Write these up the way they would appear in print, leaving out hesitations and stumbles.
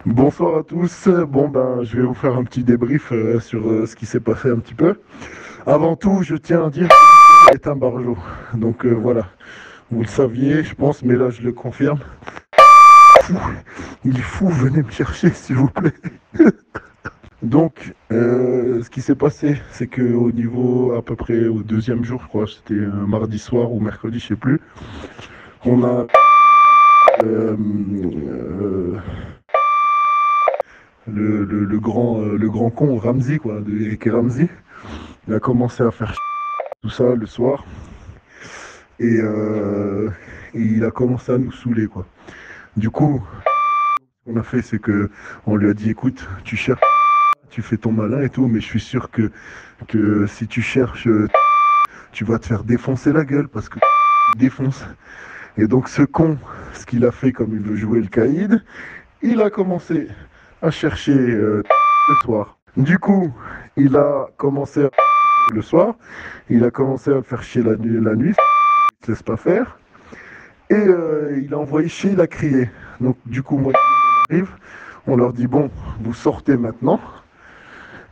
Bonsoir à tous. Bon ben, je vais vous faire un petit débrief sur ce qui s'est passé un petit peu. Avant tout, je tiens à dire qu'il est un barjo. Donc voilà, vous le saviez, je pense, mais là je le confirme. Fou. Il est fou, venez me chercher s'il vous plaît. Donc, ce qui s'est passé, c'est que au niveau à peu près au deuxième jour, je crois, c'était un mardi soir ou mercredi, je sais plus, on a euh, le grand con Ramsey, quoi, de Eric et Ramsey. Il a commencé à faire tout ça le soir et il a commencé à nous saouler, quoi. Du coup, ce qu'on a fait, c'est que on lui a dit, écoute, tu cherches, tu fais ton malin et tout, mais je suis sûr que si tu cherches, tu vas te faire défoncer la gueule parce que défonce. Et donc ce con, ce qu'il a fait comme il veut jouer le caïd, il a commencé à chercher le soir. Du coup, il a commencé à le soir, il a commencé à le faire chier la nuit, il ne se laisse pas faire, et il a envoyé chier, il a crié. Donc du coup, moi, j'arrive, on leur dit, bon, vous sortez maintenant,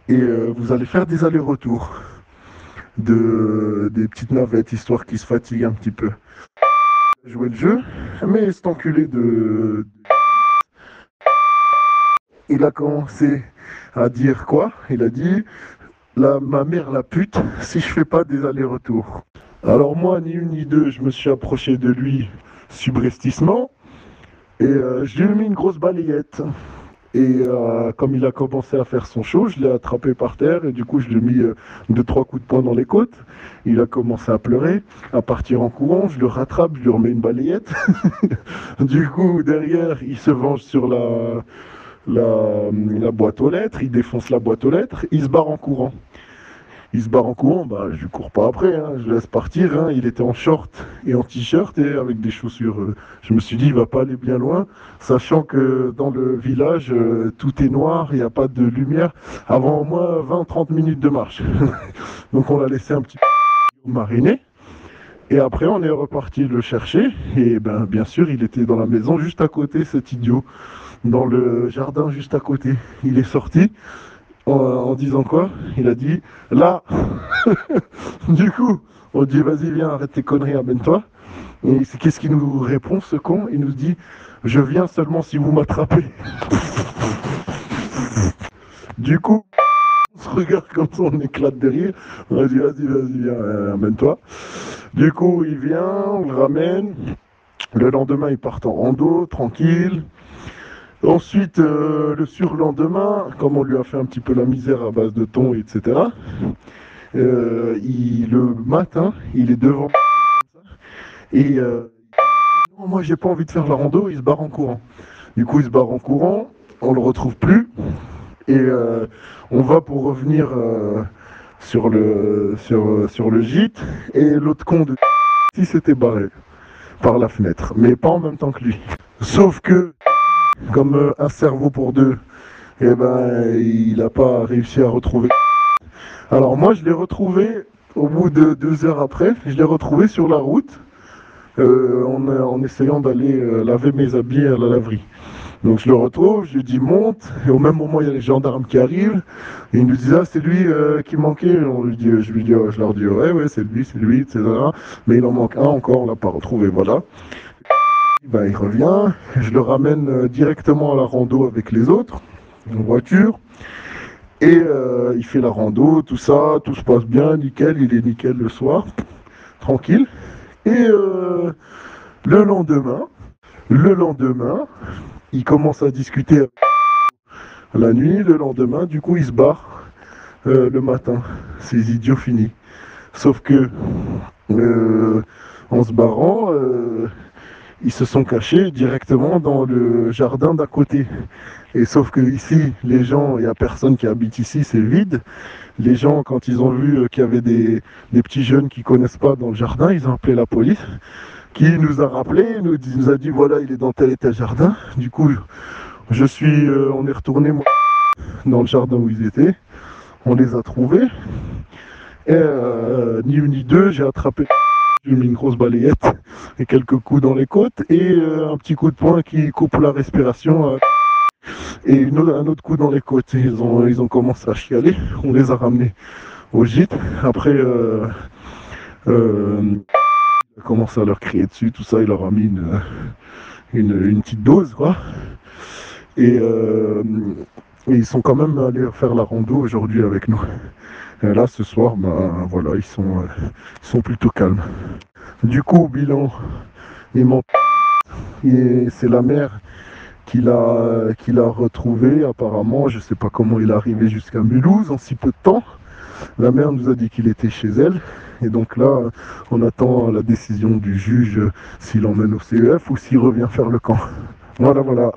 et vous allez faire des allers-retours, des petites navettes, histoire qu'ils se fatiguent un petit peu. Jouer le jeu, mais cet enculé il a commencé à dire quoi? Il a dit, ma mère la pute, si je fais pas des allers-retours. Alors moi, ni une ni deux, je me suis approché de lui subrepticement et je lui ai mis une grosse balayette. Et comme il a commencé à faire son show, je l'ai attrapé par terre et du coup je lui ai mis deux, trois coups de poing dans les côtes. Il a commencé à pleurer, à partir en courant, je le rattrape, je lui remets une balayette. Du coup, derrière, il se venge sur la boîte aux lettres, il défonce la boîte aux lettres, il se barre en courant. Il se barre en courant, bah, je cours pas après, hein, je laisse partir. Hein. Il était en short et en t-shirt et avec des chaussures. Je me suis dit, il va pas aller bien loin, sachant que dans le village, tout est noir, il n'y a pas de lumière avant au moins 20-30 minutes de marche. Donc on l'a laissé un petit peu mariner. Et après, on est reparti le chercher. Et ben, bien sûr, il était dans la maison juste à côté, cet idiot, dans le jardin juste à côté. Il est sorti en disant quoi? Il a dit là. Du coup, on dit vas-y, viens, arrête tes conneries, amène-toi. Et qu'est-ce qu'il nous répond, ce con? Il nous dit je viens seulement si vous m'attrapez. Du coup, on se regarde comme ça, on éclate de rire. On a dit vas-y, viens, amène-toi. Du coup, il vient, on le ramène. Le lendemain, il part en rando, tranquille. Ensuite, le surlendemain, comme on lui a fait un petit peu la misère à base de thon, etc., le matin, il est devant et non, moi j'ai pas envie de faire la rando, il se barre en courant. Du coup, il se barre en courant, on le retrouve plus et on va pour revenir sur le gîte et l'autre con de il s'était barré par la fenêtre, mais pas en même temps que lui. Sauf que, comme un cerveau pour deux, eh ben, il n'a pas réussi à retrouver. Alors moi, je l'ai retrouvé au bout de 2 heures après, je l'ai retrouvé sur la route en essayant d'aller laver mes habits à la laverie. Donc je le retrouve, je lui dis monte, et au même moment il y a les gendarmes qui arrivent, et ils nous disent ah c'est lui qui manquait, je leur dis ouais c'est lui, etc. Mais il en manque un encore, on l'a pas retrouvé, voilà. Ben, il revient, je le ramène directement à la rando avec les autres, en voiture. Et il fait la rando, tout ça, tout se passe bien, nickel, il est nickel le soir, tranquille. Et le lendemain, le lendemain, il commence à discuter la nuit, le lendemain, du coup il se barre le matin. Ces idiots finis. Sauf que en se barrant, ils se sont cachés directement dans le jardin d'à côté. Et sauf que ici, les gens, il n'y a personne qui habite ici, c'est vide. Les gens, quand ils ont vu qu'il y avait des petits jeunes qui ne connaissent pas dans le jardin, ils ont appelé la police, qui nous a rappelé, nous a dit voilà, il est dans tel et tel jardin. Du coup, on est retourné moi, dans le jardin où ils étaient. On les a trouvés. Et ni une ni deux, j'ai attrapé. J'ai mis une grosse balayette et quelques coups dans les côtes et un petit coup de poing qui coupe la respiration. Et un autre coup dans les côtes. Ils ont commencé à chialer. On les a ramenés au gîte. Après, il a commencé à leur crier dessus, tout ça. Il leur a mis une petite dose, quoi. Et, et ils sont quand même allés faire la rando aujourd'hui avec nous. Et là, ce soir, ben voilà, ils sont plutôt calmes. Du coup, bilan, il manque. Et c'est la mère qui l'a retrouvé apparemment. Je ne sais pas comment il est arrivé jusqu'à Mulhouse en si peu de temps. La mère nous a dit qu'il était chez elle. Et donc là, on attend la décision du juge s'il l'emmène au CEF ou s'il revient faire le camp. Voilà, voilà.